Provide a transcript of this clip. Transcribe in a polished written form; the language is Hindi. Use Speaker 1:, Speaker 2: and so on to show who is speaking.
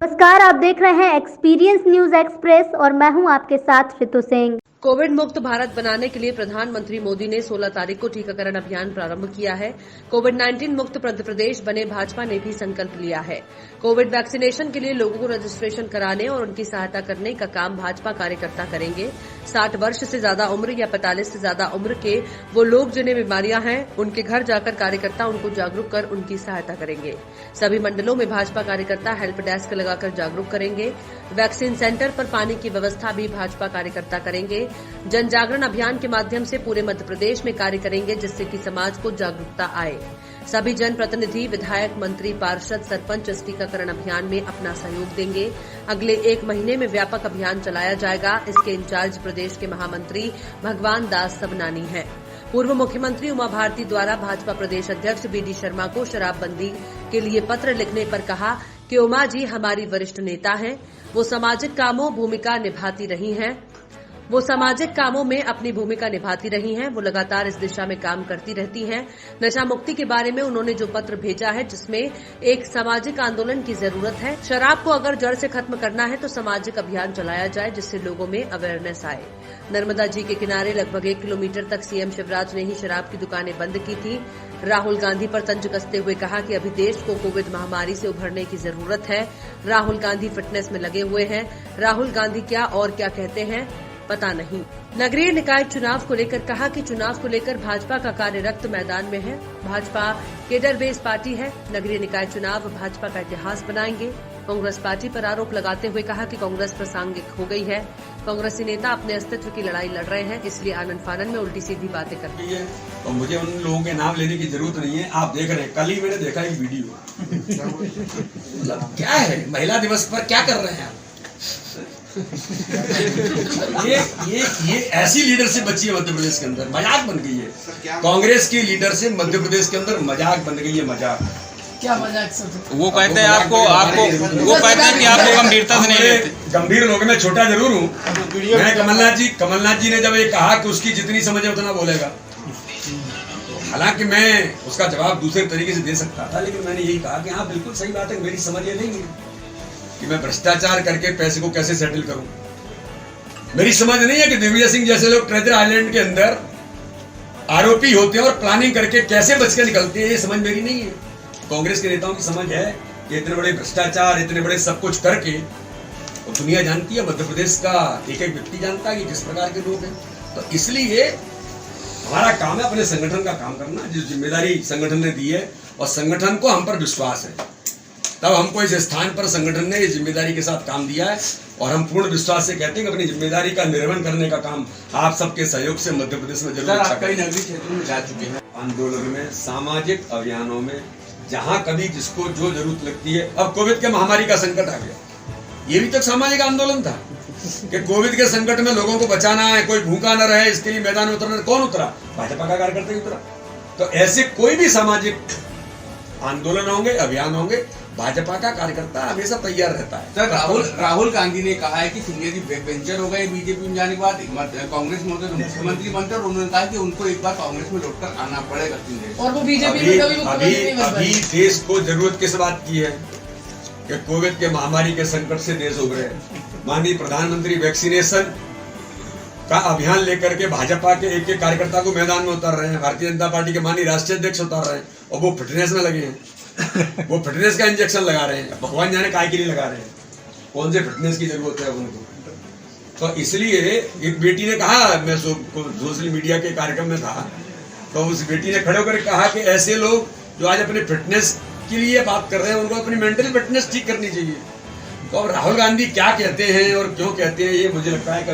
Speaker 1: नमस्कार, आप देख रहे हैं एक्सपीरियंस न्यूज एक्सप्रेस और मैं हूं आपके साथ रितु सिंह।
Speaker 2: कोविड मुक्त भारत बनाने के लिए प्रधानमंत्री मोदी ने 16 तारीख को टीकाकरण अभियान प्रारंभ किया है। कोविड-19 मुक्त मध्य प्रदेश बने भाजपा ने भी संकल्प लिया है। कोविड वैक्सीनेशन के लिए लोगों को रजिस्ट्रेशन कराने और उनकी सहायता करने का काम भाजपा कार्यकर्ता करेंगे। 60 वर्ष से ज्यादा उम्र या 45 से ज्यादा उम्र के वो लोग जिन्हें बीमारियां हैं, उनके घर जाकर कार्यकर्ता उनको जागरूक कर उनकी सहायता करेंगे। सभी मंडलों में भाजपा कार्यकर्ता हेल्प डेस्क लगाकर जागरूक करेंगे। वैक्सीन सेंटर पर पानी की व्यवस्था भी भाजपा कार्यकर्ता करेंगे। जन जागरण अभियान के माध्यम से पूरे मध्य प्रदेश में कार्य करेंगे, जिससे कि समाज को जागरूकता आए। सभी जनप्रतिनिधि, विधायक, मंत्री, पार्षद, सरपंच इस टीकाकरण अभियान में अपना सहयोग देंगे। अगले 1 महीने में व्यापक अभियान चलाया जाएगा। इसके इंचार्ज प्रदेश के महामंत्री भगवान दास सबनानी हैं। पूर्व मुख्यमंत्री उमा भारती द्वारा भाजपा प्रदेश अध्यक्ष बीडी शर्मा को शराबबंदी के लिए पत्र लिखने पर कहा कि उमा जी हमारी वरिष्ठ नेता हैं। वो सामाजिक कामों में अपनी भूमिका निभाती रही हैं। वो लगातार इस दिशा में काम करती रहती हैं। नशा मुक्ति के बारे में उन्होंने जो पत्र भेजा है, जिसमें एक सामाजिक आंदोलन की जरूरत है। शराब को अगर जड़ से खत्म करना है तो सामाजिक अभियान चलाया जाए, जिससे लोगों में अवेयरनेस आए। नर्मदा जी के किनारे लगभग 1 किलोमीटर तक सीएम शिवराज ने ही शराब की दुकानें बंद की थी। राहुल गांधी पर तंज कसते हुए कहा कि अभी देश को कोविड महामारी से उभरने की जरूरत है। राहुल गांधी फिटनेस में लगे हुए हैं। राहुल गांधी क्या कहते हैं पता नहीं। नगरीय निकाय चुनाव को लेकर कहा कि चुनाव को लेकर भाजपा का कार्य रक्त मैदान में है। भाजपा केडर बेस पार्टी है। नगरीय निकाय चुनाव भाजपा का इतिहास बनाएंगे। कांग्रेस पार्टी पर आरोप लगाते हुए कहा कि कांग्रेस प्रासंगिक हो गई है। कांग्रेसी नेता अपने अस्तित्व की लड़ाई लड़ रहे हैं, इसलिए आनंद फानन में उल्टी सीधी बातें कर रही है।
Speaker 3: और मुझे उन लोगों के नाम लेने की जरूरत नहीं है। आप देख रहे हैं, कल ही मैंने देखा एक वीडियो। मतलब क्या है, महिला दिवस पर क्या कर रहे हैं आप? ये ऐसी लीडरशिप बची है मध्य प्रदेश के अंदर, मजाक बन गई है। कांग्रेस की लीडरशिप मध्य प्रदेश के अंदर मजाक बन गई है। मजाक क्या मजाक?
Speaker 4: वो कहते हैं आपको वो कहते हैं कि आपको गंभीरता से नहीं लेते।
Speaker 3: गंभीर लोग, मैं छोटा जरूर हूँ। मैं कमलनाथ जी ने जब ये कहा कि उसकी जितनी समझ है उतना बोलेगा, हालांकि मैं उसका जवाब दूसरे तरीके से दे सकता था, लेकिन मैंने यही कहा कि हाँ बिल्कुल सही बात है, मेरी समझ ये नहीं है कि मैं भ्रष्टाचार करके पैसे को कैसे सेटल करूं। मेरी समझ नहीं है कि दिग्विजय सिंह जैसे लोग ट्रेजर आइलैंड के अंदर आरोपी होते हैं और प्लानिंग करके कैसे बच के निकलते हैं, ये समझ मेरी नहीं है। कांग्रेस के नेताओं की समझ है कि इतने बड़े भ्रष्टाचार, इतने बड़े सब कुछ करके, और दुनिया जानती है, मध्य प्रदेश का एक एक व्यक्ति जानता है कि किस प्रकार के लोग हैं। तो इसलिए हमारा काम है अपने संगठन का काम करना, जिस जिम्मेदारी संगठन ने दी है, और संगठन को हम पर विश्वास है, तब हमको इस स्थान पर संगठन ने इस जिम्मेदारी के साथ काम दिया है। और हम पूर्ण विश्वास से कहते हैं कि अपनी जिम्मेदारी का निर्वहन करने का काम आप सबके सहयोग से मध्य प्रदेश में जरूर।
Speaker 4: आप कई नगरीय क्षेत्रों में जा चुके हैं,
Speaker 3: आंदोलन में, सामाजिक अभियानों में, जहां कभी जिसको जो जरूरत लगती है। अब कोविड के महामारी का संकट आ गया, ये भी तो सामाजिक आंदोलन था कि कोविड के संकट में लोगों को बचाना है, कोई भूखा न रहे, इसके लिए मैदान में उतरना। कौन उतरा? भाजपा का कार्यकर्ता ही उतरा। तो ऐसे कोई भी सामाजिक आंदोलन होंगे, अभियान होंगे, भाजपा का कार्यकर्ता हमेशा तैयार रहता है।
Speaker 4: सर, राहुल गांधी ने कहा है कि सिंधिया जी बैक बेंचर हो गए बीजेपी में जाने के बाद, कांग्रेस में होते तो मुख्यमंत्री बनते, और उन्होंने कहा कि उनको एक बार कांग्रेस में लौटकर आना पड़ेगा।
Speaker 2: और वो बीजेपी में
Speaker 3: अभी देश को जरूरत किस बात की है कि कोविड के महामारी के संकट से देश उभरे। माननीय प्रधानमंत्री वैक्सीनेशन का अभियान लेकर के भाजपा के एक एक कार्यकर्ता को मैदान में उतार रहे हैं। भारतीय जनता पार्टी के माननीय राष्ट्रीय अध्यक्ष उतार रहे हैं, और वो फिटनेस में लगे हैं। वो फिटनेस का इंजेक्शन लगा रहे हैं, भगवान जाने काय के लिए लगा रहे हैं, कौन से फिटनेस की जरूरत है उनको। तो इसलिए एक बेटी ने कहा, मैं सोशल मीडिया के कार्यक्रम में था, तो उस बेटी ने खड़े होकर कहा कि ऐसे लोग जो आज अपने फिटनेस के लिए बात कर रहे हैं, उनको अपनी मेंटल फिटनेस ठीक करनी चाहिए। तो अब राहुल गांधी क्या कहते हैं और क्यों कहते हैं, ये मुझे लगता है कि